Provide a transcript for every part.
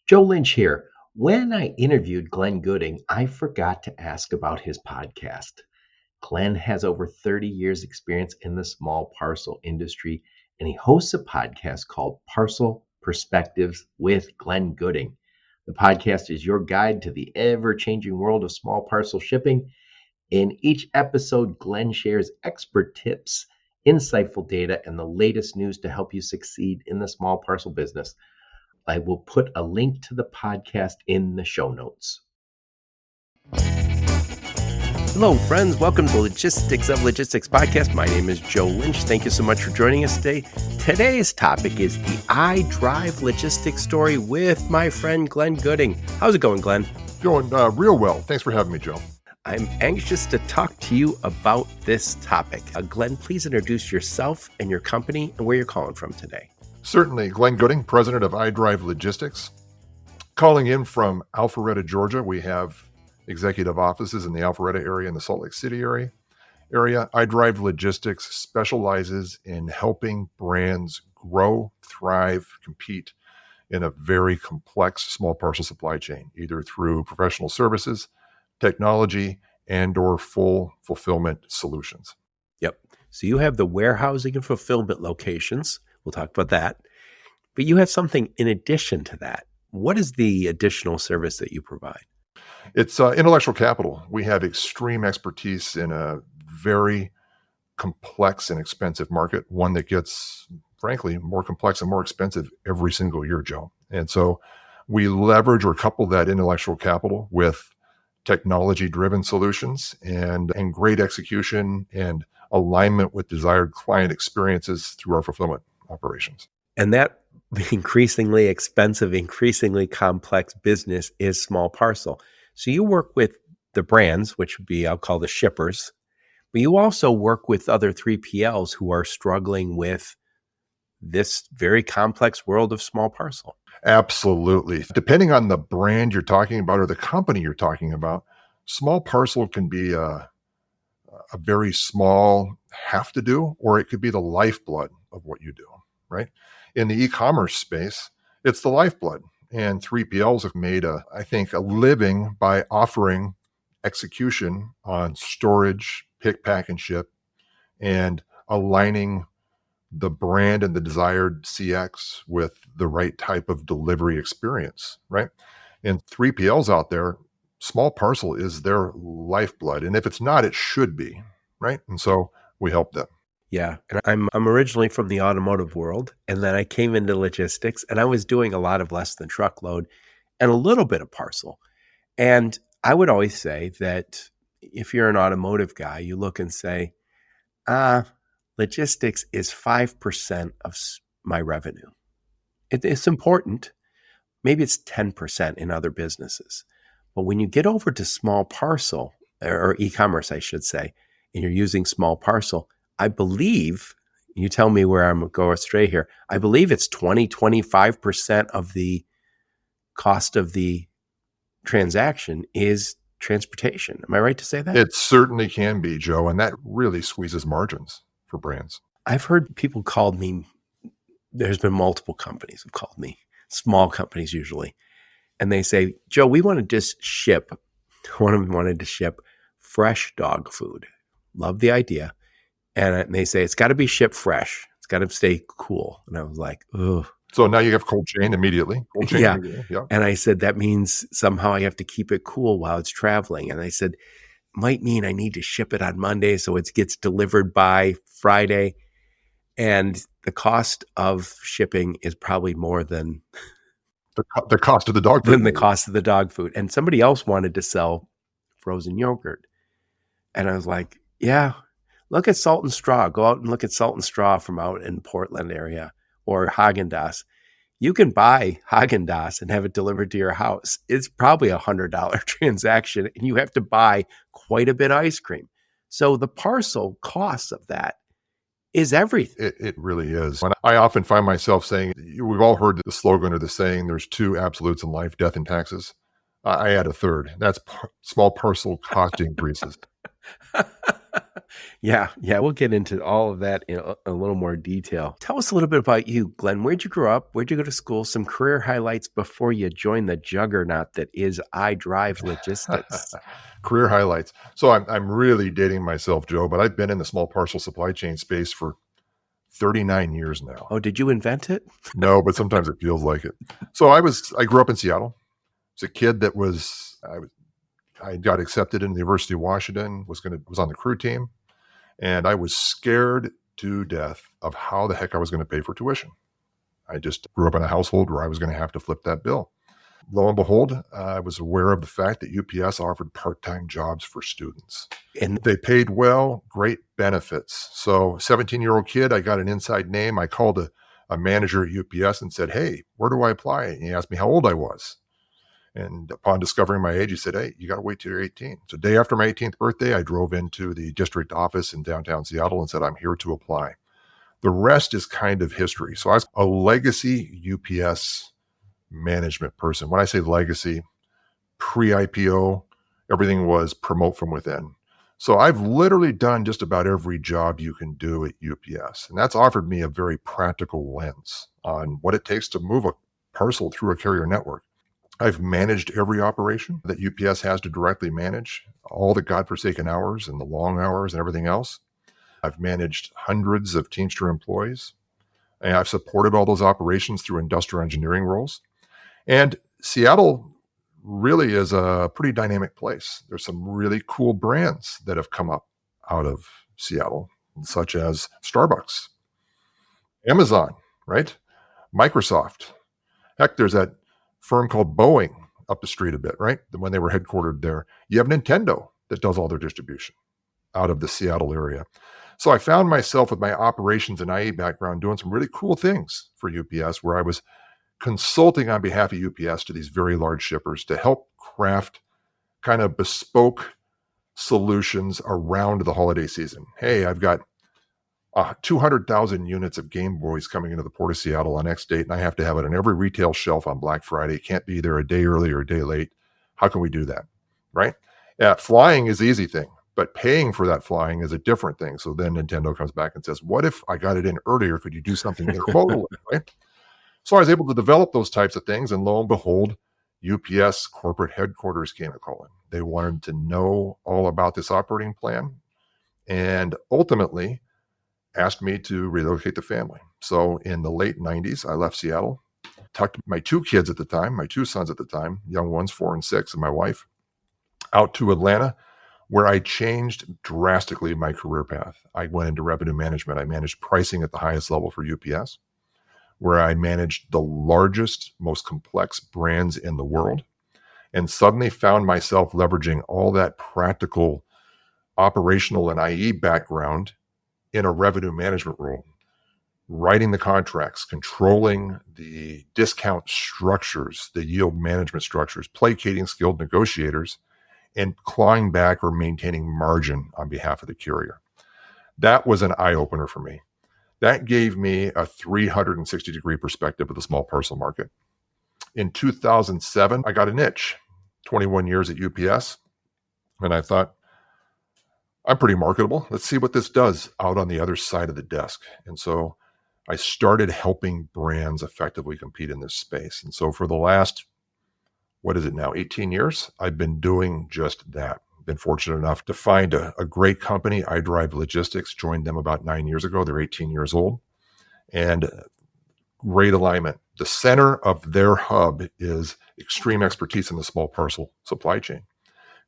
Joe Lynch here. When I interviewed Glenn Gooding, I forgot to ask about his podcast. Glenn has over 30 years experience in the small parcel industry, and he hosts a podcast called Parcel Perspectives with Glenn Gooding. The podcast is your guide to the ever-changing world of small parcel shipping. In each episode, Glenn shares expert tips, insightful data, and the latest news to help you succeed in the small parcel business. I will put a link to the podcast in the show notes. Hello, friends. Welcome to the Logistics of Logistics podcast. My name is Joe Lynch. Thank you so much for joining us today. Today's topic is the iDrive logistics story with my friend Glenn Gooding. How's it going, Glenn? Going real well. Thanks for having me, Joe. I'm anxious to talk to you about this topic. Glenn, please introduce yourself and your company and where you're calling from today. Certainly. Glenn Gooding, president of iDrive Logistics. Calling in from Alpharetta, Georgia. We have executive offices in the Alpharetta area and the Salt Lake City area. iDrive Logistics specializes in helping brands grow, thrive, compete in a very complex small parcel supply chain, either through professional services, technology, and or full fulfillment solutions. Yep. So you have the warehousing and fulfillment locations. We'll talk about that. But you have something in addition to that. What is the additional service that you provide? It's intellectual capital. We have extreme expertise in a very complex and expensive market, one that gets, frankly, more complex and more expensive every single year, Joe. And so we leverage or couple that intellectual capital with technology-driven solutions and great execution and alignment with desired client experiences through our fulfillment operations. And that increasingly expensive, increasingly complex business is small parcel. So you work with the brands, which would be, I'll call the shippers, but you also work with other 3PLs who are struggling with this very complex world of small parcel. Absolutely. Depending on the brand you're talking about or the company you're talking about, small parcel can be a very small have to do, or it could be the lifeblood of what you do, right? In the e-commerce space, it's the lifeblood. And 3PLs have made a living by offering execution on storage, pick, pack, and ship, and aligning the brand and the desired CX with the right type of delivery experience, right? And 3PLs out there, small parcel is their lifeblood. And if it's not, it should be, right? And so we help them. Yeah. And I'm originally from the automotive world. And then I came into logistics and I was doing a lot of less than truckload and a little bit of parcel. And I would always say that if you're an automotive guy, you look and say, logistics is 5% of my revenue. It's important. Maybe it's 10% in other businesses. But when you get over to small parcel or e-commerce, I should say, and you're using small parcel, I believe, you tell me where I'm going astray here, I believe it's 25% of the cost of the transaction is transportation. Am I right to say that? It certainly can be, Joe, and that really squeezes margins for brands. I've heard people called me, there's been multiple companies have called me, small companies usually, and they say, Joe, we want to just ship, one of them wanted to ship fresh dog food. Love the idea. And they say, it's got to be shipped fresh. It's got to stay cool. And I was like, ugh. So now you have cold chain immediately. Yeah. And I said, that means somehow I have to keep it cool while it's traveling. And I said, might mean I need to ship it on Monday so it gets delivered by Friday. And the cost of shipping is probably more than the cost of the dog food. Than the cost of the dog food. And somebody else wanted to sell frozen yogurt. And I was like, yeah. Look at Salt and Straw. Go out and look at Salt and Straw from out in Portland area or Haagen-Dazs. You can buy Haagen-Dazs and have it delivered to your house. It's probably $100 transaction and you have to buy quite a bit of ice cream. So the parcel cost of that is everything. It really is. And I often find myself saying, we've all heard the slogan or the saying, there's two absolutes in life, death and taxes. I add a third. That's small parcel cost increases. Yeah, we'll get into all of that in a little more detail. Tell us a little bit about you, Glenn. Where'd you grow up? Where'd you go to school? Some career highlights before you joined the juggernaut that is iDrive Logistics. Career highlights. So I'm really dating myself, Joe, but I've been in the small parcel supply chain space for 39 years now. Oh, did you invent it? No, but sometimes it feels like it. So I grew up in Seattle. I was a kid that I got accepted into the University of Washington, was on the crew team, and I was scared to death of how the heck I was going to pay for tuition. I just grew up in a household where I was going to have to flip that bill. Lo and behold, I was aware of the fact that UPS offered part-time jobs for students. And They paid well, great benefits. So 17-year-old kid, I got an inside name. I called a manager at UPS and said, "Hey, where do I apply?" And he asked me how old I was. And upon discovering my age, he said, "Hey, you got to wait till you're 18. So day after my 18th birthday, I drove into the district office in downtown Seattle and said, "I'm here to apply." The rest is kind of history. So I was a legacy UPS management person. When I say legacy, pre-IPO, everything was promote from within. So I've literally done just about every job you can do at UPS. And that's offered me a very practical lens on what it takes to move a parcel through a carrier network. I've managed every operation that UPS has to directly manage, all the godforsaken hours and the long hours and everything else. I've managed hundreds of Teamster employees, and I've supported all those operations through industrial engineering roles. And Seattle really is a pretty dynamic place. There's some really cool brands that have come up out of Seattle, such as Starbucks, Amazon, right? Microsoft. Heck, there's that firm called Boeing up the street a bit, right? When they were headquartered there. You have Nintendo that does all their distribution out of the Seattle area. So I found myself with my operations and IE background doing some really cool things for UPS, where I was consulting on behalf of UPS to these very large shippers to help craft kind of bespoke solutions around the holiday season. Hey, I've got 200,000 units of Game Boys coming into the Port of Seattle on X date, and I have to have it on every retail shelf on Black Friday. It can't be there a day early or a day late. How can we do that? Right? Yeah, flying is the easy thing, but paying for that flying is a different thing. So then Nintendo comes back and says, "What if I got it in earlier? Could you do something intermodally?" Right? So I was able to develop those types of things, and lo and behold, UPS corporate headquarters came a calling. They wanted to know all about this operating plan, and ultimately asked me to relocate the family. So in the late 90s, I left Seattle, tucked my two kids at the time, my two sons at the time, young ones, 4 and 6, and my wife, out to Atlanta, where I changed drastically my career path. I went into revenue management. I managed pricing at the highest level for UPS, where I managed the largest, most complex brands in the world, and suddenly found myself leveraging all that practical operational and IE background in a revenue management role, writing the contracts, controlling the discount structures, the yield management structures, placating skilled negotiators, and clawing back or maintaining margin on behalf of the carrier. That was an eye-opener for me. That gave me a 360-degree perspective of the small parcel market. In 2007, I got an itch, 21 years at UPS, and I thought, I'm pretty marketable. Let's see what this does out on the other side of the desk. And so I started helping brands effectively compete in this space. And so for the last, 18 years, I've been doing just that. Been fortunate enough to find a great company, iDrive Logistics, joined them about 9 years ago. They're 18 years old, and great alignment. The center of their hub is extreme expertise in the small parcel supply chain.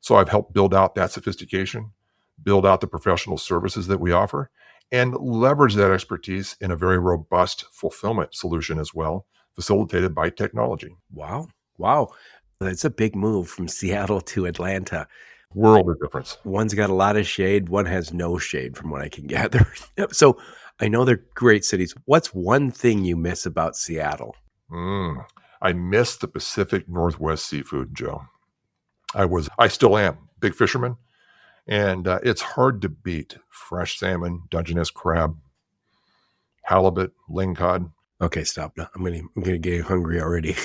So I've helped build out that sophistication, build out the professional services that we offer, and leverage that expertise in a very robust fulfillment solution as well, facilitated by technology. Wow. That's a big move from Seattle to Atlanta. World of difference. One's got a lot of shade, one has no shade from what I can gather. So I know they're great cities. What's one thing you miss about Seattle? I miss the Pacific Northwest seafood, Joe. I still am, big fisherman. And it's hard to beat fresh salmon, Dungeness crab, halibut, lingcod. Okay, stop now. I'm gonna get hungry already.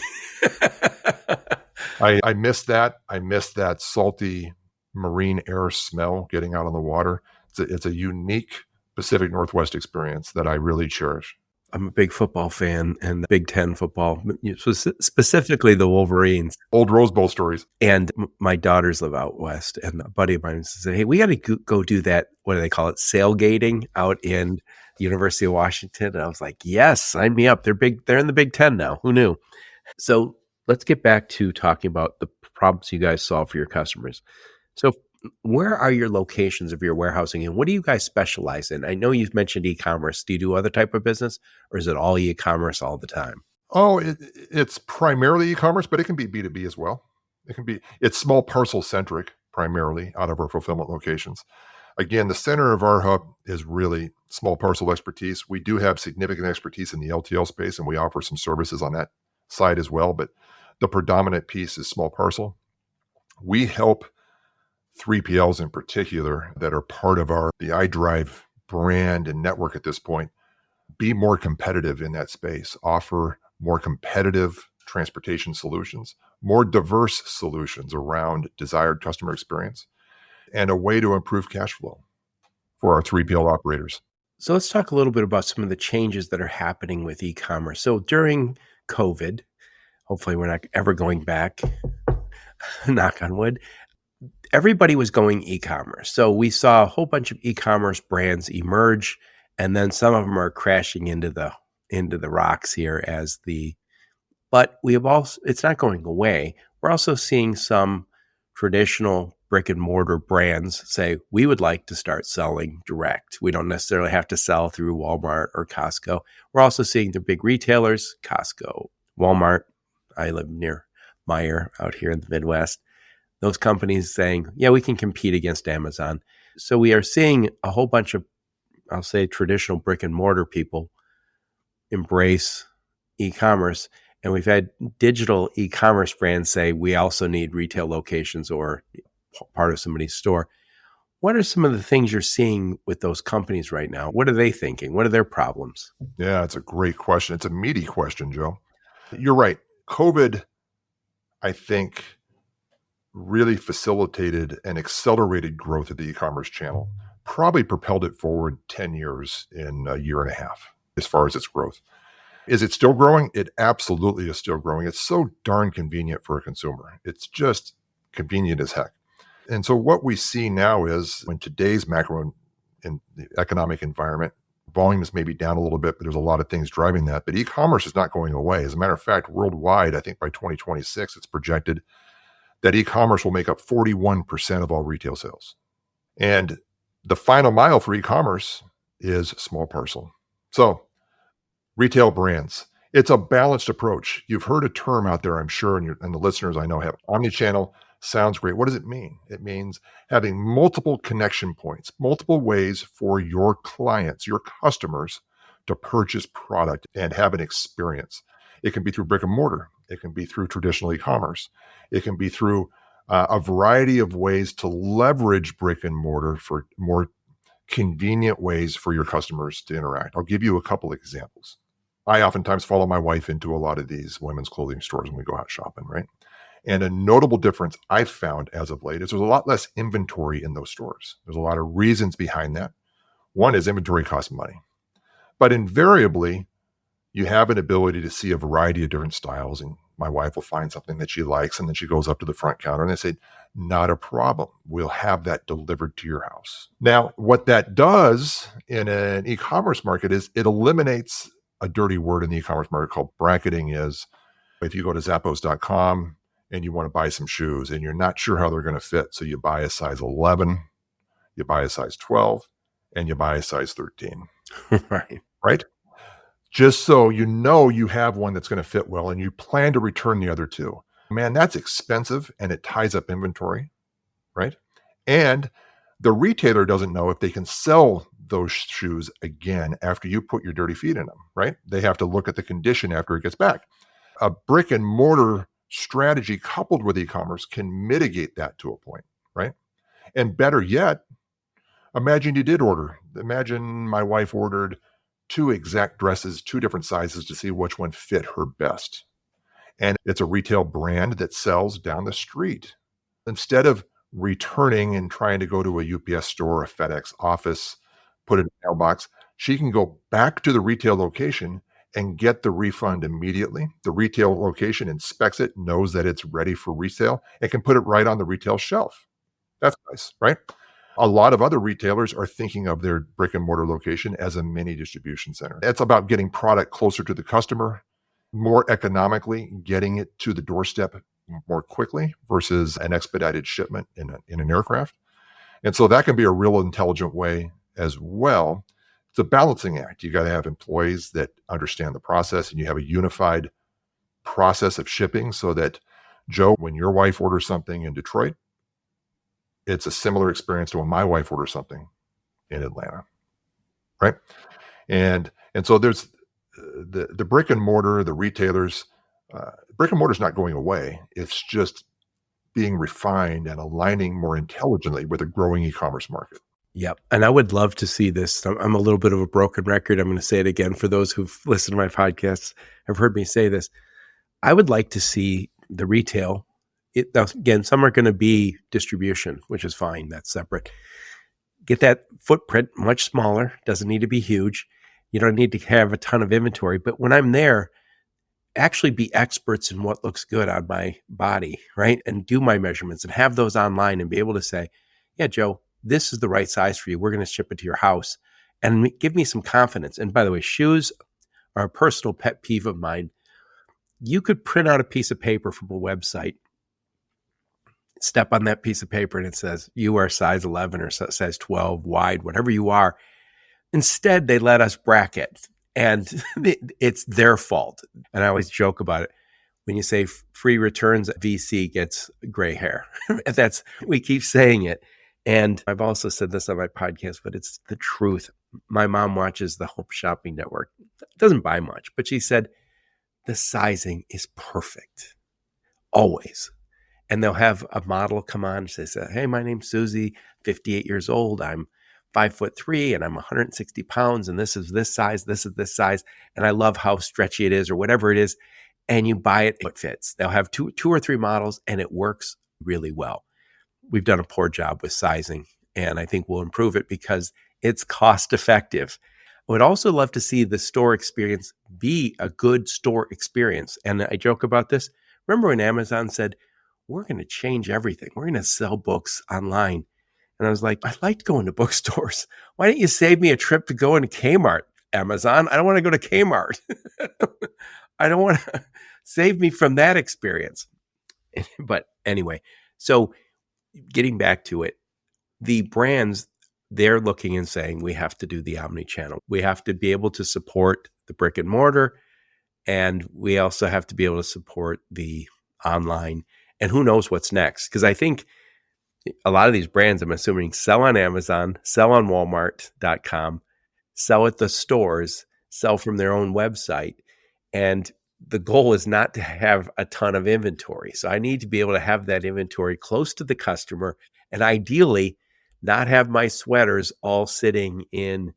I miss that. I miss that salty marine air smell getting out on the water. It's a unique Pacific Northwest experience that I really cherish. I'm a big football fan and the Big Ten football, specifically the Wolverines. Old Rose Bowl stories. And my daughters live out west, and a buddy of mine said, "Hey, we got to go do that. What do they call it? Sailgating out in the University of Washington." And I was like, "Yes, sign me up. They're big. They're in the Big Ten now. Who knew?" So let's get back to talking about the problems you guys solve for your customers. So where are your locations of your warehousing, and what do you guys specialize in? I know you've mentioned e-commerce. Do you do other type of business, or is it all e-commerce all the time? Oh, it's primarily e-commerce, but it can be B2B as well. It's small parcel centric primarily out of our fulfillment locations. Again, the center of our hub is really small parcel expertise. We do have significant expertise in the LTL space, and we offer some services on that side as well. But the predominant piece is small parcel. We help 3PLs in particular that are part of the iDrive brand and network at this point be more competitive in that space, offer more competitive transportation solutions, more diverse solutions around desired customer experience, and a way to improve cash flow for our 3PL operators. So let's talk a little bit about some of the changes that are happening with e-commerce. So during COVID, hopefully we're not ever going back, knock on wood, everybody was going e-commerce. So we saw a whole bunch of e-commerce brands emerge, and then some of them are crashing into the rocks here but we have also, it's not going away. We're also seeing some traditional brick and mortar brands say, we would like to start selling direct. We don't necessarily have to sell through Walmart or Costco. We're also seeing the big retailers, Costco, Walmart. I live near Meyer out here in the Midwest. Those companies saying, yeah, we can compete against Amazon. So we are seeing a whole bunch of, I'll say, traditional brick and mortar people embrace e-commerce. And we've had digital e-commerce brands say, we also need retail locations or part of somebody's store. What are some of the things you're seeing with those companies right now? What are they thinking? What are their problems? Yeah, it's a great question. It's a meaty question, Joe. You're right. COVID, I think, really facilitated and accelerated growth of the e-commerce channel, probably propelled it forward 10 years in a year and a half as far as its growth. Is it still growing? It absolutely is still growing. It's so darn convenient for a consumer. It's just convenient as heck. And so what we see now is when today's macro and the economic environment, volumes may be down a little bit, but there's a lot of things driving that. But e-commerce is not going away. As a matter of fact, worldwide, I think by 2026, it's projected that e-commerce will make up 41% of all retail sales. And the final mile for e-commerce is small parcel. So retail brands, it's a balanced approach. You've heard a term out there, I'm sure, and the listeners I know have. Omnichannel sounds great. What does it mean? It means having multiple connection points, multiple ways for your clients, your customers to purchase product and have an experience. It can be through brick and mortar. It can be through traditional e-commerce. It can be through a variety of ways to leverage brick and mortar for more convenient ways for your customers to interact. I'll give you a couple examples. I oftentimes follow my wife into a lot of these women's clothing stores when we go out shopping, right? And a notable difference I've found as of late is there's a lot less inventory in those stores. There's a lot of reasons behind that. One is inventory costs money. But invariably, you have an ability to see a variety of different styles, and my wife will find something that she likes, and then she goes up to the front counter and they say, not a problem. We'll have that delivered to your house. Now, what that does in an e-commerce market is it eliminates a dirty word in the e-commerce market called bracketing. Is if you go to zappos.com and you want to buy some shoes and you're not sure how they're going to fit, so you buy a size 11, you buy a size 12, and you buy a size 13. Right? Just so you know you have one that's going to fit well and you plan to return the other two. Man, that's expensive and it ties up inventory, right? And the retailer doesn't know if they can sell those shoes again after you put your dirty feet in them, right? They have to look at the condition after it gets back. A brick and mortar strategy coupled with e-commerce can mitigate that to a point, right? And better yet, imagine you did order. Imagine my wife ordered 2 exact dresses, 2 different sizes to see which one fit her best. And it's a retail brand that sells down the street. Instead of returning and trying to go to a UPS store, a FedEx office, put it in a mailbox, she can go back to the retail location and get the refund immediately. The retail location inspects it, knows that it's ready for resale, and can put it right on the retail shelf. That's nice, right? A lot of other retailers are thinking of their brick and mortar location as a mini distribution center. It's about getting product closer to the customer, more economically, getting it to the doorstep more quickly versus an expedited shipment in an aircraft. And so that can be a real intelligent way as well. It's a balancing act. You got to have employees that understand the process, and you have a unified process of shipping so that, Joe, when your wife orders something in Detroit, it's a similar experience to when my wife orders something in Atlanta, right? And so there's the brick and mortar, the retailers. Brick and mortar is not going away. It's just being refined and aligning more intelligently with a growing e-commerce market. Yep. And I would love to see this. I'm a little bit of a broken record. I'm going to say it again for those who've listened to my podcasts, have heard me say this. I would like to see the retail. Again, some are going to be distribution, which is fine. That's separate. Get that footprint much smaller. Doesn't need to be huge. You don't need to have a ton of inventory. But when I'm there, actually be experts in what looks good on my body, right? And do my measurements and have those online and be able to say, yeah, Joe, this is the right size for you. We're going to ship it to your house, and give me some confidence. And by the way, shoes are a personal pet peeve of mine. You could print out a piece of paper from a website, step on that piece of paper, and it says you are size 11 or size 12 wide, whatever you are. Instead, they let us bracket, and it's their fault. And I always joke about it. When you say free returns, VC gets gray hair. We keep saying it. And I've also said this on my podcast, but it's the truth. My mom watches the Home Shopping Network. Doesn't buy much, but she said the sizing is perfect, always. And they'll have a model come on. She says, hey, my name's Susie, 58 years old. I'm 5'3" and I'm 160 pounds. And this is this size. This is this size. And I love how stretchy it is or whatever it is. And you buy it, it fits. They'll have two or three models and it works really well. We've done a poor job with sizing, and I think we'll improve it because it's cost effective. I would also love to see the store experience be a good store experience. And I joke about this. Remember when Amazon said, we're going to change everything. We're going to sell books online. And I was like, I liked going to bookstores. Why don't you save me a trip to go into Kmart, Amazon? I don't want to go to Kmart. I don't want to save me from that experience. But anyway, so getting back to it, the brands, they're looking and saying, we have to do the omni-channel. We have to be able to support the brick and mortar, and we also have to be able to support the online. And who knows what's next? Because I think a lot of these brands, I'm assuming, sell on Amazon, sell on Walmart.com, sell at the stores, sell from their own website. And the goal is not to have a ton of inventory. So I need to be able to have that inventory close to the customer, and ideally not have my sweaters all sitting in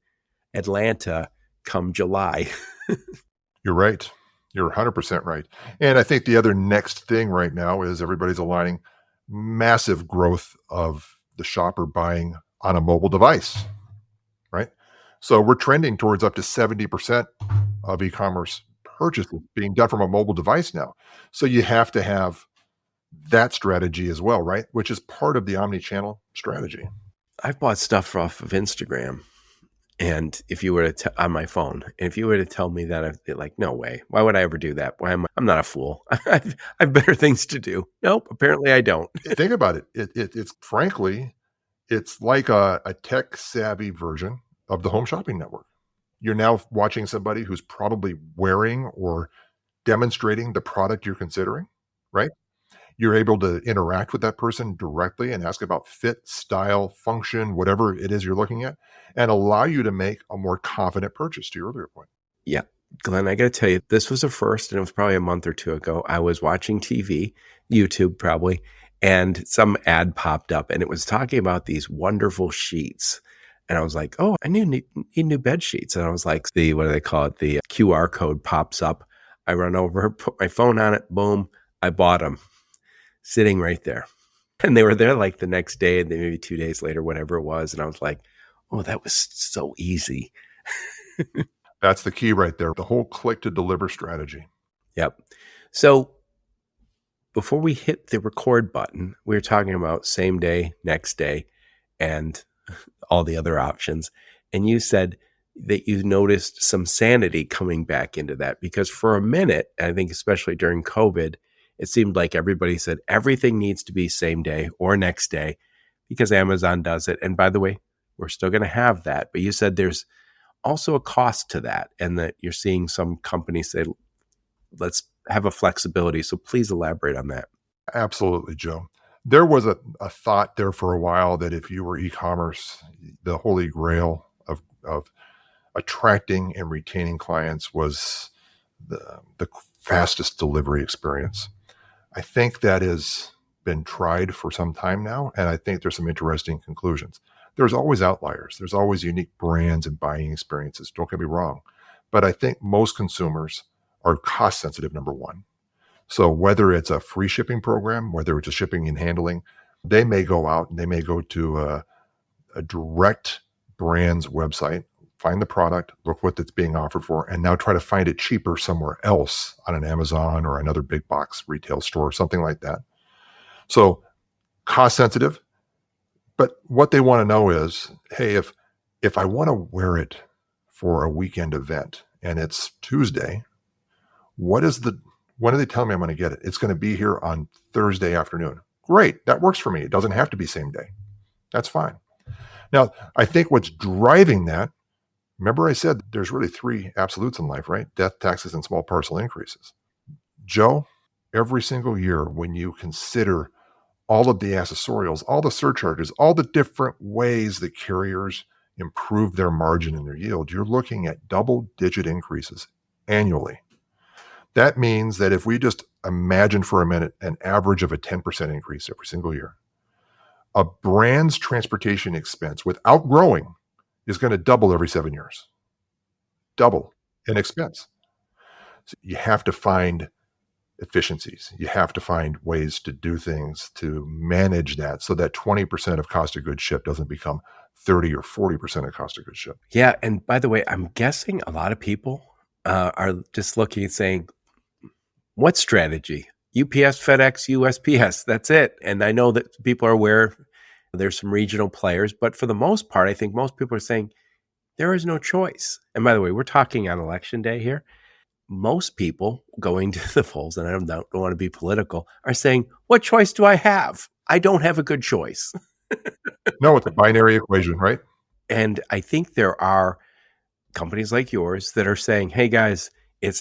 Atlanta come July. You're right. You're 100% right. And I think the other next thing right now is everybody's aligning massive growth of the shopper buying on a mobile device, right? So we're trending towards up to 70% of e-commerce purchases being done from a mobile device now. So you have to have that strategy as well, right? Which is part of the omni-channel strategy. I've bought stuff off of Instagram, and if you were to on my phone, and if you were to tell me that, I'd be like, no way. Why would I ever do that? I'm not a fool. I've better things to do. Nope, apparently I don't. Think about it. It's frankly, it's like a tech savvy version of the Home Shopping Network. You're now watching somebody who's probably wearing or demonstrating the product you're considering, right? You're able to interact with that person directly and ask about fit, style, function, whatever it is you're looking at, and allow you to make a more confident purchase, to your earlier point. Yeah. Glenn, I got to tell you, this was a first, and it was probably a month or two ago. I was watching TV, YouTube probably, and some ad popped up, and it was talking about these wonderful sheets. And I was like, oh, I need new bed sheets. And I was like, what do they call it? The QR code pops up. I run over, put my phone on it, boom, I bought them, sitting right there. And they were there like the next day and then maybe 2 days later, whatever it was. And I was like, oh, that was so easy. That's the key right there. The whole click to deliver strategy. Yep. So before we hit the record button, we were talking about same day, next day, and all the other options. And you said that you noticed some sanity coming back into that because for a minute, I think especially during COVID, it seemed like everybody said everything needs to be same day or next day because Amazon does it. And by the way, we're still going to have that. But you said there's also a cost to that and that you're seeing some companies say, let's have a flexibility. So please elaborate on that. Absolutely, Joe. There was a thought there for a while that if you were e-commerce, the holy grail of attracting and retaining clients was the fastest delivery experience. I think that has been tried for some time now, and I think there's some interesting conclusions. There's always outliers. There's always unique brands and buying experiences. Don't get me wrong. But I think most consumers are cost sensitive, number one. So whether it's a free shipping program, whether it's a shipping and handling, they may go out and they may go to a direct brand's website, find the product, look what it's being offered for, and now try to find it cheaper somewhere else on an Amazon or another big box retail store, something like that. So cost sensitive, but what they want to know is, hey, if I want to wear it for a weekend event and it's Tuesday, when do they tell me I'm going to get it? It's going to be here on Thursday afternoon. Great. That works for me. It doesn't have to be same day. That's fine. Now, I think what's driving that, remember I said there's really three absolutes in life, right? Death, taxes, and small parcel increases. Joe, every single year when you consider all of the accessorials, all the surcharges, all the different ways that carriers improve their margin and their yield, you're looking at double-digit increases annually. That means that if we just imagine for a minute an average of a 10% increase every single year, a brand's transportation expense without growing is going to double every 7 years. Double in expense. So you have to find efficiencies. You have to find ways to do things to manage that so that 20% of cost of goods shipped doesn't become 30 or 40% of cost of goods shipped. Yeah. And by the way, I'm guessing a lot of people are just looking and saying, what strategy? UPS, FedEx, USPS, that's it. And I know that people are aware there's some regional players, but for the most part, I think most people are saying there is no choice. And by the way, we're talking on election day here. Most people going to the polls, and I don't want to be political, are saying, what choice do I have? I don't have a good choice. No, it's a binary equation, right? And I think there are companies like yours that are saying, hey guys, it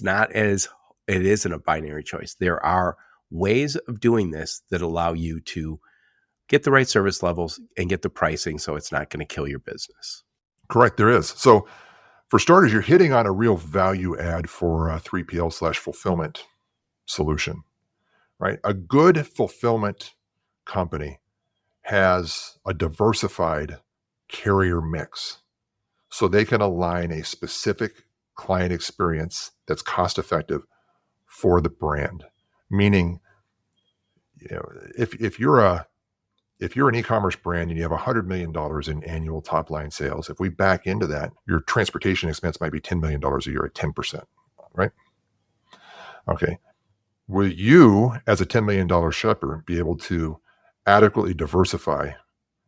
isn't a binary choice. There are ways of doing this that allow you to get the right service levels and get the pricing so it's not going to kill your business. Correct, there is. So for starters, you're hitting on a real value add for a 3PL/fulfillment solution, right? A good fulfillment company has a diversified carrier mix so they can align a specific client experience that's cost effective for the brand. Meaning, if you're an e-commerce brand and you have $100 million in annual top line sales, if we back into that, your transportation expense might be $10 million a year at 10%, right? Okay. Will you, as a $10 million shipper, be able to adequately diversify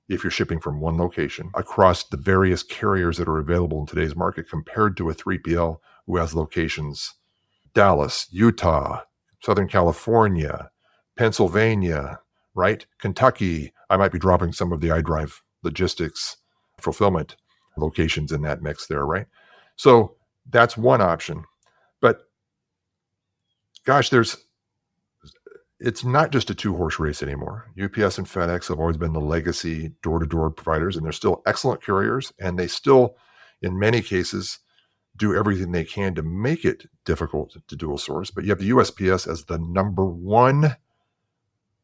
if you're shipping from one location across the various carriers that are available in today's market compared to a 3PL who has locations Dallas, Utah, Southern California, Pennsylvania, right? Kentucky. I might be dropping some of the iDrive logistics fulfillment locations in that mix there, right? So that's one option. But gosh, it's not just a two-horse race anymore. UPS and FedEx have always been the legacy door-to-door providers, and they're still excellent carriers, and they still, in many cases, do everything they can to make it difficult to dual source. But you have the USPS as the number one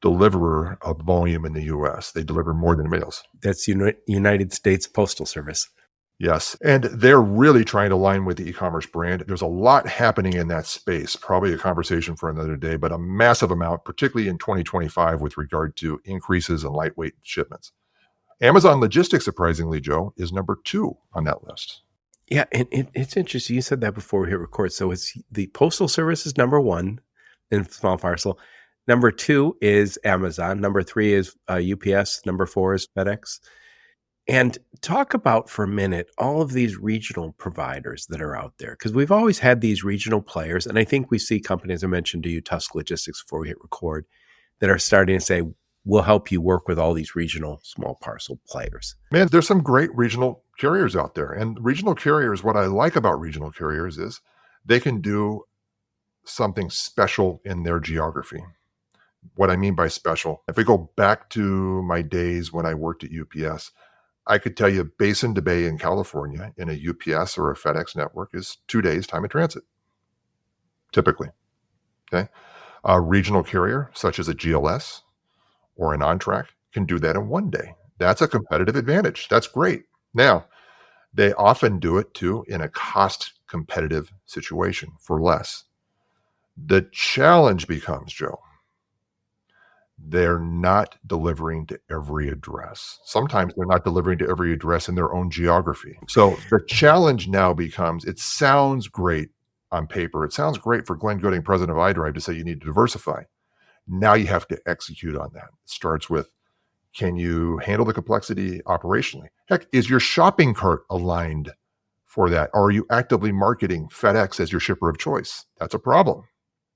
deliverer of volume in the U.S. They deliver more than anybody else. That's United States Postal Service. Yes. And they're really trying to align with the e-commerce brand. There's a lot happening in that space, probably a conversation for another day, but a massive amount, particularly in 2025 with regard to increases in lightweight shipments. Amazon Logistics, surprisingly, Joe, is number 2 on that list. Yeah, and it's interesting. You said that before we hit record. So it's the Postal Service is number one in small parcel. Number two is Amazon. Number three is UPS. Number four is FedEx. And talk about for a minute all of these regional providers that are out there, because we've always had these regional players. And I think we see companies, I mentioned to you, Tusk Logistics, before we hit record, that are starting to say, we'll help you work with all these regional small parcel players. Man, there's some great regional carriers out there. And regional carriers, what I like about regional carriers is they can do something special in their geography. What I mean by special, if we go back to my days when I worked at UPS, I could tell you Basin to Bay in California in a UPS or a FedEx network is 2 days time of transit, typically. Okay. A regional carrier, such as a GLS or an on-track, can do that in 1 day. That's a competitive advantage. That's great. Now, they often do it too in a cost competitive situation for less. The challenge becomes, Joe, they're not delivering to every address. Sometimes they're not delivering to every address in their own geography. So the challenge now becomes, it sounds great on paper. It sounds great for Glenn Gooding, president of iDrive, to say you need to diversify. Now you have to execute on that. It starts with, can you handle the complexity operationally? Heck, is your shopping cart aligned for that? Or are you actively marketing FedEx as your shipper of choice? That's a problem.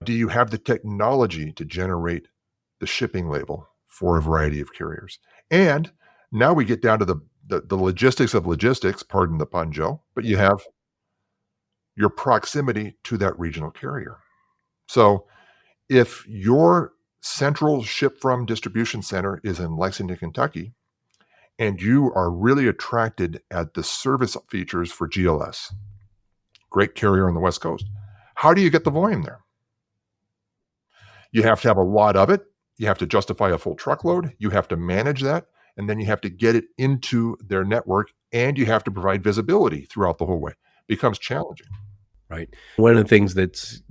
Do you have the technology to generate the shipping label for a variety of carriers? And now we get down to the logistics of logistics, pardon the pun, Joe, but you have your proximity to that regional carrier. So if your central ship from distribution center is in Lexington, Kentucky, and you are really attracted at the service features for GLS, great carrier on the West Coast, how do you get the volume there? You have to have a lot of it. You have to justify a full truckload. You have to manage that. And then you have to get it into their network, and you have to provide visibility throughout the whole way. It becomes challenging. Right. One of the things that's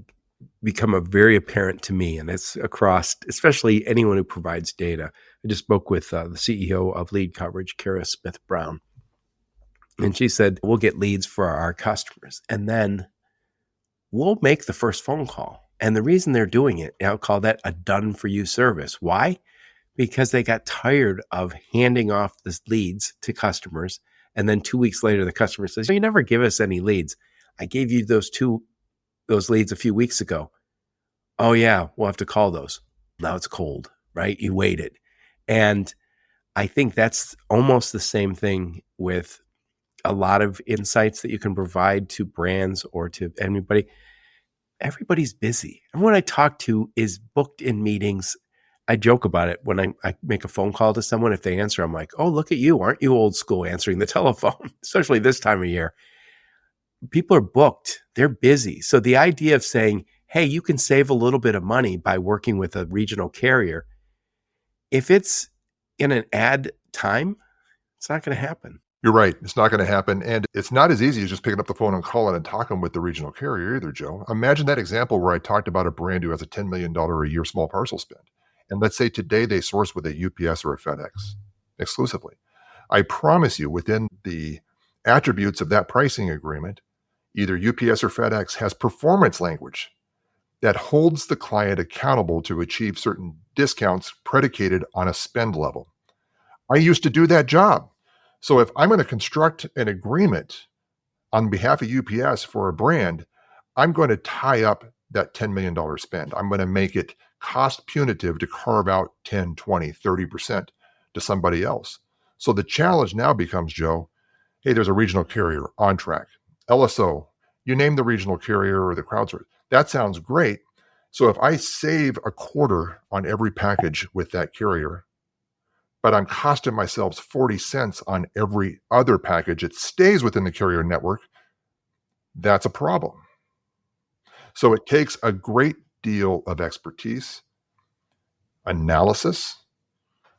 become a very apparent to me, and it's across, especially anyone who provides data. I just spoke with the CEO of Lead Coverage, Kara Smith Brown, and she said, we'll get leads for our customers, and then we'll make the first phone call. And the reason they're doing it, I'll call that a done for you service. Why? Because they got tired of handing off the leads to customers. And then 2 weeks later, the customer says, you never give us any leads. I gave you those leads a few weeks ago. Oh yeah, we'll have to call those. Now it's cold, right? You waited. And I think that's almost the same thing with a lot of insights that you can provide to brands or to anybody. Everybody's busy. Everyone I talk to is booked in meetings. I joke about it when I make a phone call to someone. If they answer, I'm like, oh, look at you. Aren't you old school answering the telephone, especially this time of year? People are booked. They're busy. So the idea of saying, hey, you can save a little bit of money by working with a regional carrier, if it's in an ad time, it's not going to happen. You're right. It's not going to happen. And it's not as easy as just picking up the phone and calling and talking with the regional carrier either, Joe. Imagine that example where I talked about a brand who has a $10 million a year small parcel spend. And let's say today they source with a UPS or a FedEx exclusively. I promise you, within the attributes of that pricing agreement, either UPS or FedEx has performance language that holds the client accountable to achieve certain discounts predicated on a spend level. I used to do that job. So if I'm going to construct an agreement on behalf of UPS for a brand, I'm going to tie up that $10 million spend. I'm going to make it cost punitive to carve out 10, 20, 30% to somebody else. So the challenge now becomes, Joe, hey, there's a regional carrier, on track, LSO, you name the regional carrier or the crowdsource. That sounds great. So if I save a quarter on every package with that carrier, but I'm costing myself 40 cents on every other package, it stays within the carrier network, that's a problem. So it takes a great deal of expertise, analysis,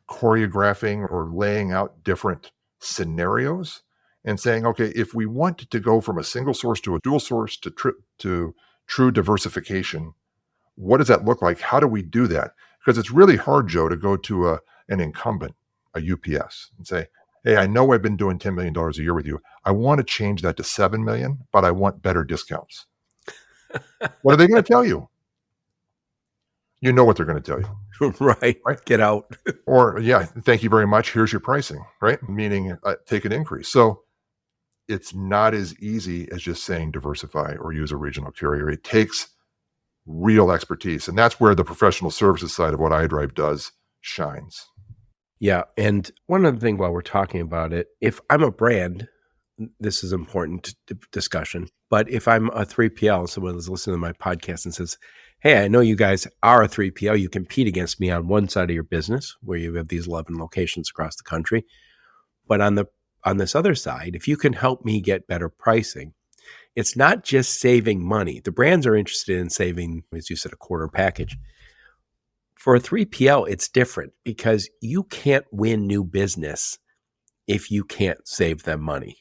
choreographing or laying out different scenarios, and saying, okay, if we want to go from a single source to a dual source to true diversification, what does that look like? How do we do that? Because it's really hard, Joe, to go to an incumbent, a UPS, and say, hey, I know I've been doing $10 million a year with you. I want to change that to 7 million, but I want better discounts. What are they going to tell you? You know what they're going to tell you. Right. Get out. Or, yeah, thank you very much. Here's your pricing, right? Meaning take an increase. So it's not as easy as just saying diversify or use a regional carrier. It takes real expertise. And that's where the professional services side of what iDrive does shines. Yeah. And one other thing while we're talking about it, if I'm a brand, this is important discussion, but if I'm a 3PL, someone is listening to my podcast and says, hey, I know you guys are a 3PL. You compete against me on one side of your business where you have these 11 locations across the country. But on this other side, if you can help me get better pricing, it's not just saving money. The brands are interested in saving, as you said, a quarter package. For a 3PL, it's different because you can't win new business if you can't save them money.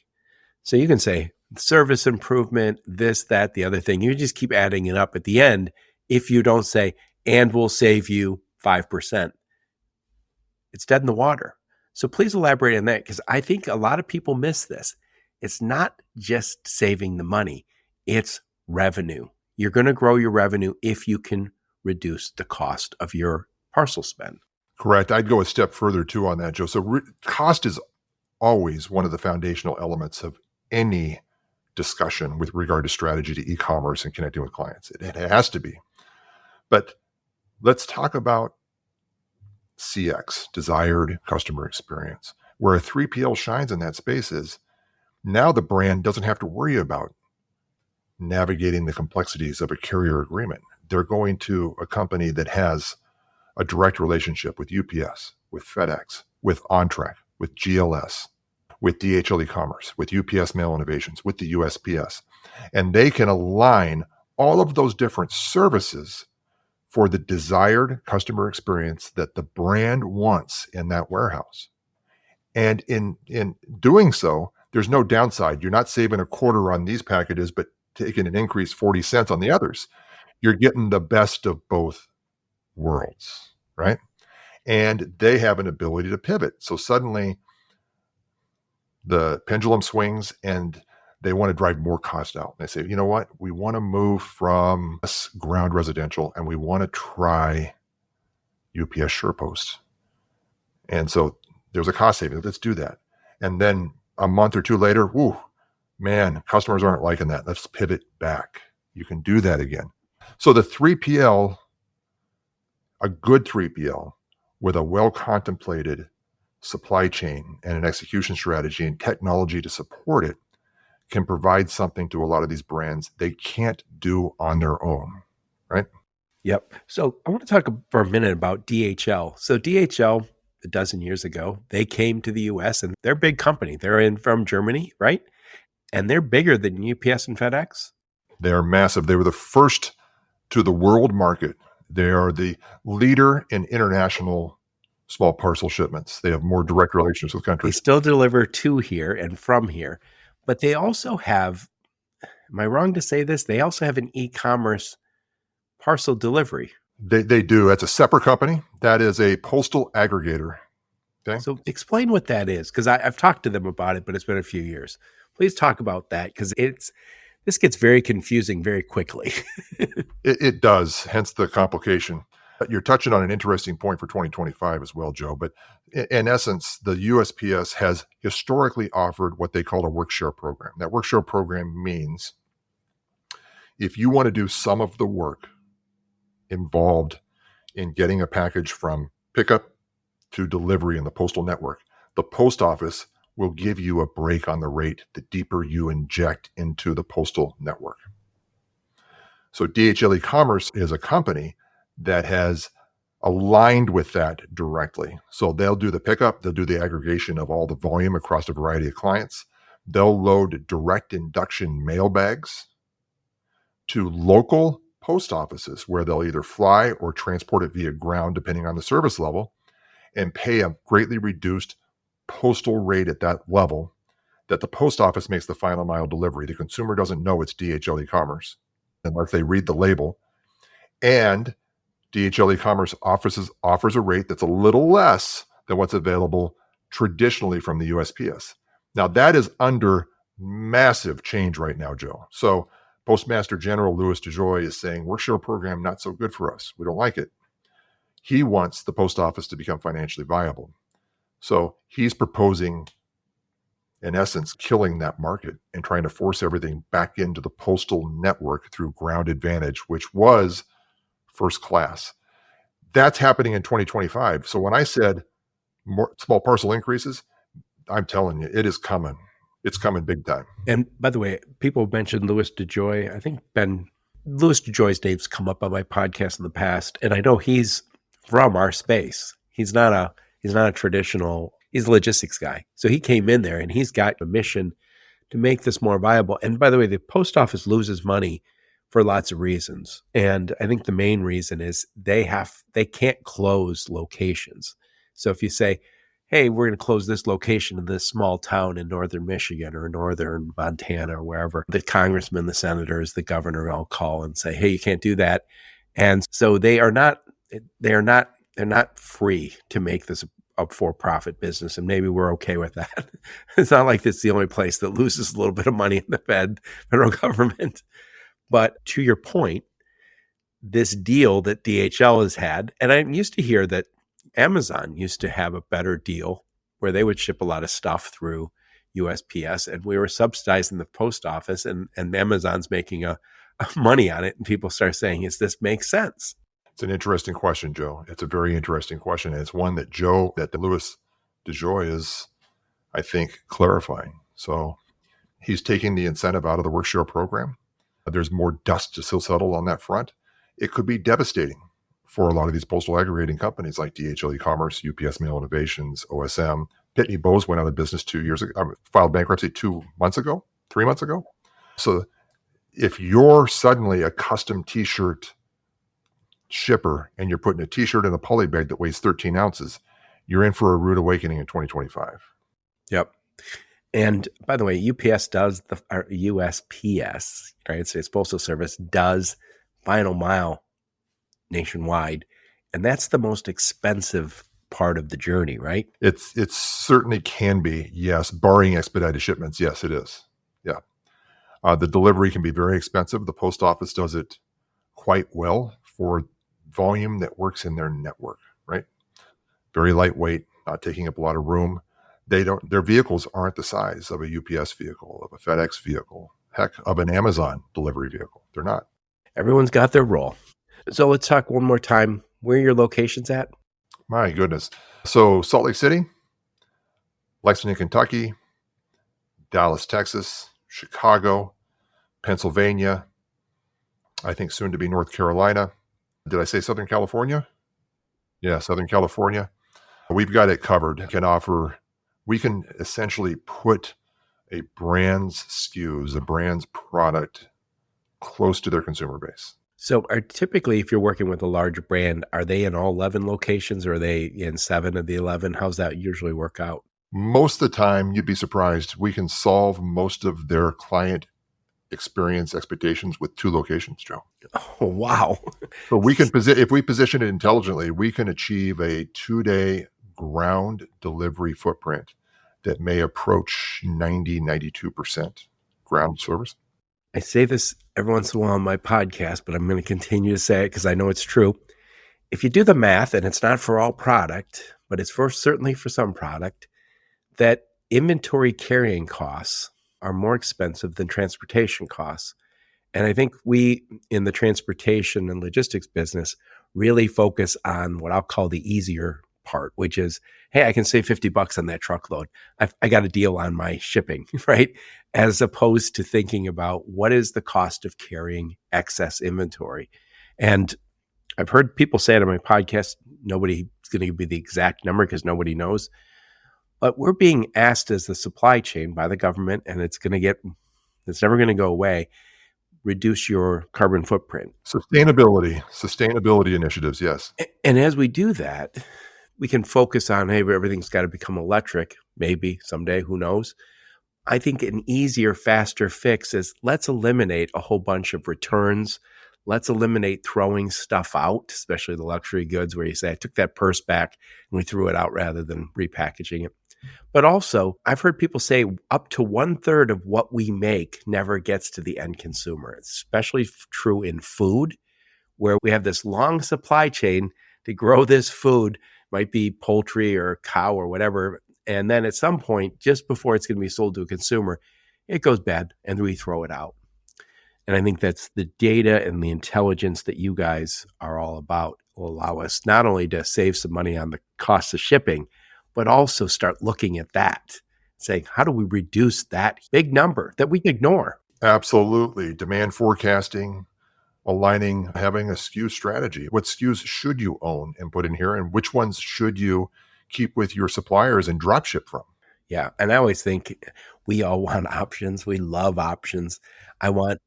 So you can say service improvement, this, that, the other thing. You just keep adding it up at the end. If you don't say, and we'll save you 5%, it's dead in the water. So please elaborate on that, because I think a lot of people miss this. It's not just saving the money, it's revenue. You're going to grow your revenue if you can reduce the cost of your parcel spend. Correct. I'd go a step further too on that, Joe. So cost is always one of the foundational elements of any discussion with regard to strategy to e-commerce and connecting with clients. It has to be. But let's talk about CX, desired customer experience, where a 3PL shines in that space is now the brand doesn't have to worry about navigating the complexities of a carrier agreement. They're going to a company that has a direct relationship with UPS, with FedEx, with OnTrack, with GLS, with DHL Ecommerce, with UPS Mail Innovations, with the USPS. And they can align all of those different services for the desired customer experience that the brand wants in that warehouse. And in doing so, there's no downside. You're not saving a quarter on these packages, but taking an increase 40 cents on the others. You're getting the best of both worlds, right? And they have an ability to pivot. So suddenly the pendulum swings and they want to drive more cost out. They say, you know what? We want to move from ground residential and we want to try UPS SurePost. And so there's a cost saving. Let's do that. And then a month or two later, whoo, man, customers aren't liking that. Let's pivot back. You can do that again. So the 3PL, a good 3PL with a well-contemplated supply chain and an execution strategy and technology to support it, can provide something to a lot of these brands they can't do on their own, right? Yep. So I want to talk for a minute about DHL. So DHL, a dozen years ago, they came to the US and they're a big company. They're from Germany, right? And they're bigger than UPS and FedEx. They're massive. They were the first to the world market. They are the leader in international small parcel shipments. They have more direct relations with They countries. still deliver to here and from here, but they also have, am I wrong to say this? They also have an e-commerce parcel delivery. They do. That's a separate company. That is a postal aggregator. Okay. So explain what that is, because I've talked to them about it, but it's been a few years. Please talk about that, because this gets very confusing very quickly. It does, hence the complication. You're touching on an interesting point for 2025 as well, Joe. But in essence, the USPS has historically offered what they call a work share program. That work share program means if you want to do some of the work involved in getting a package from pickup to delivery in the postal network, the post office will give you a break on the rate the deeper you inject into the postal network. So DHL e-commerce is a company that has aligned with that directly. So they'll do the pickup, they'll do the aggregation of all the volume across a variety of clients. They'll load direct induction mail bags to local post offices where they'll either fly or transport it via ground, depending on the service level, and pay a greatly reduced postal rate at that level that the post office makes the final mile delivery. The consumer doesn't know it's DHL e-commerce unless they read the label. And DHL e-commerce offers a rate that's a little less than what's available traditionally from the USPS. Now, that is under massive change right now, Joe. So Postmaster General Louis DeJoy is saying, work share program, not so good for us. We don't like it. He wants the post office to become financially viable. So he's proposing, in essence, killing that market and trying to force everything back into the postal network through Ground Advantage, which was first class. That's happening in 2025. So when I said more small parcel increases, I'm telling you, it is coming. It's coming big time. And by the way, people mentioned Louis DeJoy. I think Louis DeJoy's name's come up on my podcast in the past, and I know he's from our space. He's not a traditional, he's a logistics guy. So he came in there and he's got a mission to make this more viable. And by the way, the post office loses money for lots of reasons. And I think the main reason is they can't close locations. So if you say, hey, we're going to close this location in this small town in northern Michigan or northern Montana or wherever, the congressman, the senators, the governor all call and say, hey, you can't do that. And so they're not free to make this a for-profit business. And maybe we're okay with that. It's not like it's the only place that loses a little bit of money in the federal government. But to your point, this deal that DHL has had, and I used to hear that Amazon used to have a better deal where they would ship a lot of stuff through USPS, and we were subsidizing the post office, and Amazon's making a money on it. And people start saying, does this make sense? It's an interesting question, Joe. It's a very interesting question. And it's one that Louis DeJoy is, I think, clarifying. So he's taking the incentive out of the work share program. There's more dust to still settle on that front. It could be devastating for a lot of these postal aggregating companies like DHL e-commerce, UPS Mail Innovations, OSM. Pitney Bowes went out of business 2 years ago, filed bankruptcy 3 months ago. So if you're suddenly a custom t-shirt shipper and you're putting a t-shirt in a poly bag that weighs 13 ounces, you're in for a rude awakening in 2025. Yep. And by the way, UPS does USPS, United States Postal Service, does final mile nationwide. And that's the most expensive part of the journey, right? It certainly can be, yes, barring expedited shipments. Yes, it is. Yeah. The delivery can be very expensive. The post office does it quite well for volume that works in their network, right? Very lightweight, not taking up a lot of room. Their vehicles aren't the size of a UPS vehicle, of a FedEx vehicle, heck, of an Amazon delivery vehicle. They're not. Everyone's got their role. So let's talk one more time. Where are your locations at? My goodness. So Salt Lake City, Lexington, Kentucky, Dallas, Texas, Chicago, Pennsylvania, I think soon to be North Carolina. Did I say Southern California? Yeah, Southern California. We've got it covered. We can essentially put a brand's SKUs, a brand's product close to their consumer base. So typically, if you're working with a large brand, are they in all 11 locations or are they in 7 of the 11? How's that usually work out? Most of the time, you'd be surprised, we can solve most of their client experience expectations with 2 locations, Joe. Oh, wow. So we can if we position it intelligently, we can achieve a 2-day ground delivery footprint that may approach 92% ground service. I say this every once in a while on my podcast, but I'm going to continue to say it because I know it's true. If you do the math, and it's not for all product, but it's certainly for some product, that inventory carrying costs are more expensive than transportation costs. And I think we, in the transportation and logistics business, really focus on what I'll call the easier part, which is, hey, I can save $50 on that truckload. I got a deal on my shipping, right? As opposed to thinking about what is the cost of carrying excess inventory. And I've heard people say it on my podcast, nobody's going to give me the exact number because nobody knows. But we're being asked as the supply chain by the government, and it's never going to go away, reduce your carbon footprint. Sustainability initiatives, yes. And as we do that, we can focus on, hey, everything's got to become electric, maybe someday, who knows? I think an easier, faster fix is let's eliminate a whole bunch of returns. Let's eliminate throwing stuff out, especially the luxury goods where you say, I took that purse back and we threw it out rather than repackaging it. But also, I've heard people say up to 1/3 of what we make never gets to the end consumer. It's especially true in food, where we have this long supply chain to grow this food, might be poultry or cow or whatever. And then at some point, just before it's going to be sold to a consumer, it goes bad and we throw it out. And I think that's the data and the intelligence that you guys are all about will allow us not only to save some money on the cost of shipping, but also start looking at that, saying, how do we reduce that big number that we ignore? Absolutely. Demand forecasting, aligning, having a SKU strategy. What SKUs should you own and put in here, and which ones should you keep with your suppliers and drop ship from? Yeah. And I always think we all want options. We love options. I want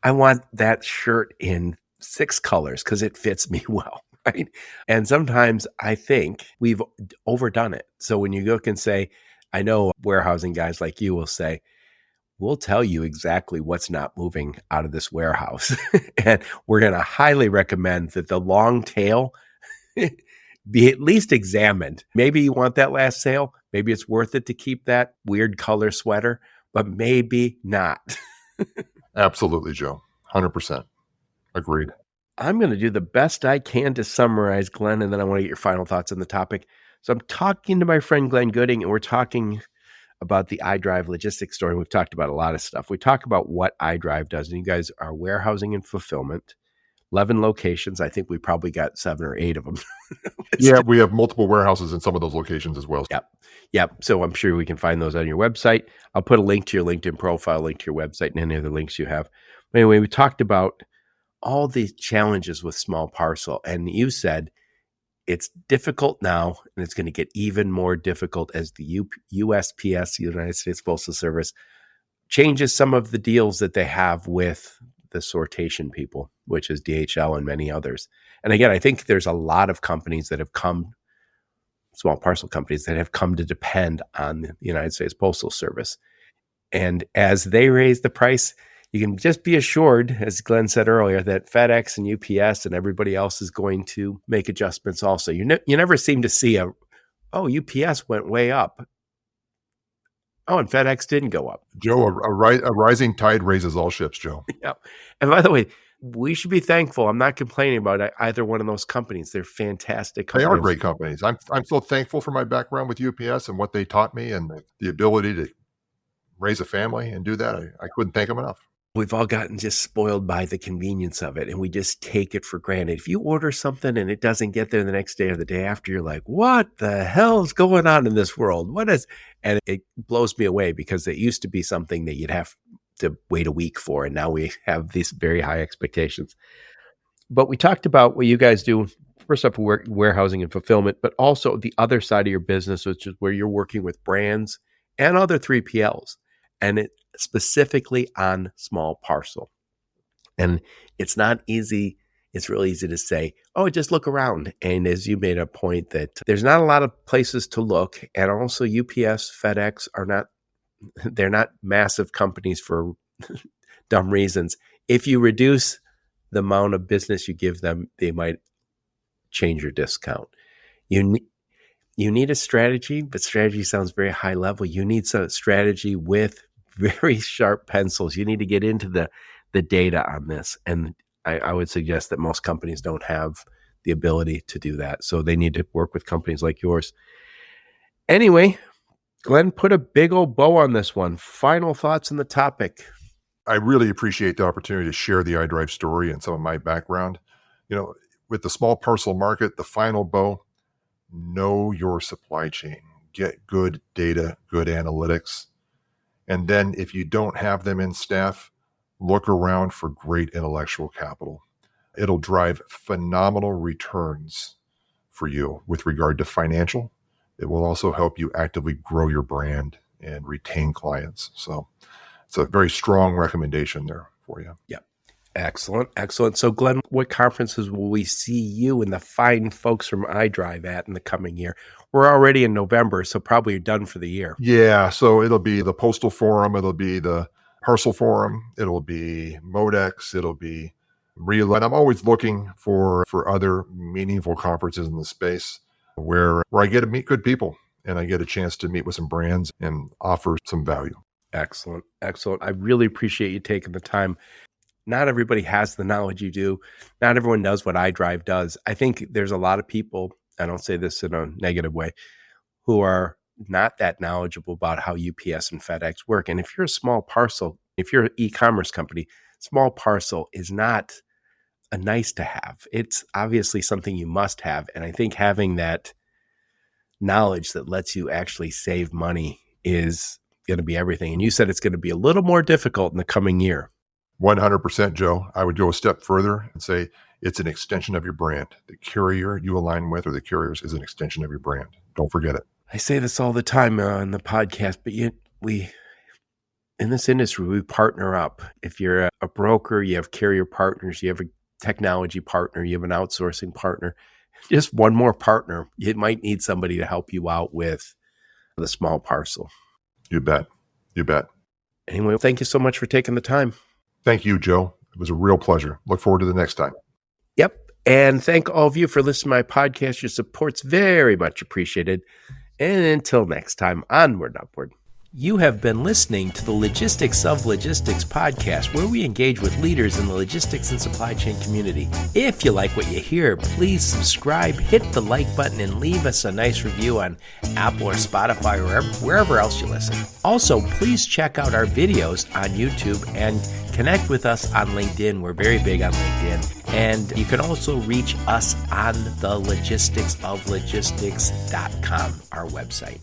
I want that shirt in 6 colors because it fits me well. Right. And sometimes I think we've overdone it. So when you look and say, I know warehousing guys like you will say, we'll tell you exactly what's not moving out of this warehouse. And we're going to highly recommend that the long tail be at least examined. Maybe you want that last sale. Maybe it's worth it to keep that weird color sweater, but maybe not. Absolutely, Joe. 100%. Agreed. I'm going to do the best I can to summarize, Glenn, and then I want to get your final thoughts on the topic. So I'm talking to my friend Glenn Gooding, and we're talking about the iDrive logistics story. We've talked about a lot of stuff. We talk about what iDrive does, and you guys are warehousing and fulfillment, 11 locations. I think we probably got 7 or 8 of them. Yeah, we have multiple warehouses in some of those locations as well. Yep. So I'm sure we can find those on your website. I'll put a link to your LinkedIn profile, link to your website, and any other links you have. But anyway, we talked about all the challenges with small parcel, and you said it's difficult now, and it's going to get even more difficult as the USPS, United States Postal Service, changes some of the deals that they have with the sortation people, which is DHL and many others. And again, I think there's a lot of companies that have come, small parcel companies that have come to depend on the United States Postal Service. And as they raise the price, you can just be assured, as Glenn said earlier, that FedEx and UPS and everybody else is going to make adjustments also. You never seem to see UPS went way up. Oh, and FedEx didn't go up. Joe, a rising tide raises all ships, Joe. Yeah. And by the way, we should be thankful. I'm not complaining about either one of those companies. They're fantastic companies. They are great companies. I'm so thankful for my background with UPS and what they taught me and the ability to raise a family and do that. I couldn't thank them enough. We've all gotten just spoiled by the convenience of it, and we just take it for granted. If you order something and it doesn't get there the next day or the day after, you're like, what the hell is going on in this world? And it blows me away because it used to be something that you'd have to wait a week for, and now we have these very high expectations. But we talked about what you guys do, first off, warehousing and fulfillment, but also the other side of your business, which is where you're working with brands and other 3PLs. And it specifically on small parcel. And it's not easy. It's really easy to say, oh, just look around. And as you made a point that there's not a lot of places to look. And also UPS, FedEx they're not massive companies for dumb reasons. If you reduce the amount of business you give them, they might change your discount. You need a strategy, but strategy sounds very high level. You need some strategy with very sharp pencils. You need to get into the data on this. And I would suggest that most companies don't have the ability to do that. So they need to work with companies like yours. Anyway, Glenn, put a big old bow on this one. Final thoughts on the topic. I really appreciate the opportunity to share the iDrive story and some of my background. With the small parcel market, the final bow, know your supply chain, get good data, good analytics. And then if you don't have them in staff, look around for great intellectual capital. It'll drive phenomenal returns for you with regard to financial. It will also help you actively grow your brand and retain clients. So it's a very strong recommendation there for you. Yeah. Excellent. Excellent. So, Glenn, what conferences will we see you and the fine folks from iDrive at in the coming year? We're already in November, so probably you're done for the year. Yeah, so it'll be the Postal Forum, it'll be the Parcel Forum, it'll be Modex, it'll be Real. And I'm always looking for other meaningful conferences in the space where I get to meet good people and I get a chance to meet with some brands and offer some value. Excellent. Excellent. I really appreciate you taking the time. Not everybody has the knowledge you do. Not everyone knows what iDrive does. I think there's a lot of people, I don't say this in a negative way, who are not that knowledgeable about how UPS and FedEx work. And if you're a small parcel, if you're an e-commerce company, small parcel is not a nice to have. It's obviously something you must have. And I think having that knowledge that lets you actually save money is going to be everything. And you said it's going to be a little more difficult in the coming year. 100%, Joe. I would go a step further and say it's an extension of your brand. The carrier you align with or the carriers is an extension of your brand. Don't forget it. I say this all the time on the podcast, but we in this industry, we partner up. If you're a broker, you have carrier partners, you have a technology partner, you have an outsourcing partner, just one more partner. You might need somebody to help you out with the small parcel. You bet. You bet. Anyway, thank you so much for taking the time. Thank you, Joe. It was a real pleasure. Look forward to the next time. Yep. And thank all of you for listening to my podcast. Your support's very much appreciated. And until next time, onward and upward. You have been listening to the Logistics of Logistics podcast, where we engage with leaders in the logistics and supply chain community. If you like what you hear, please subscribe, hit the like button, and leave us a nice review on Apple or Spotify or wherever else you listen. Also, please check out our videos on YouTube and connect with us on LinkedIn. We're very big on LinkedIn. And you can also reach us on the logisticsoflogistics.com, our website.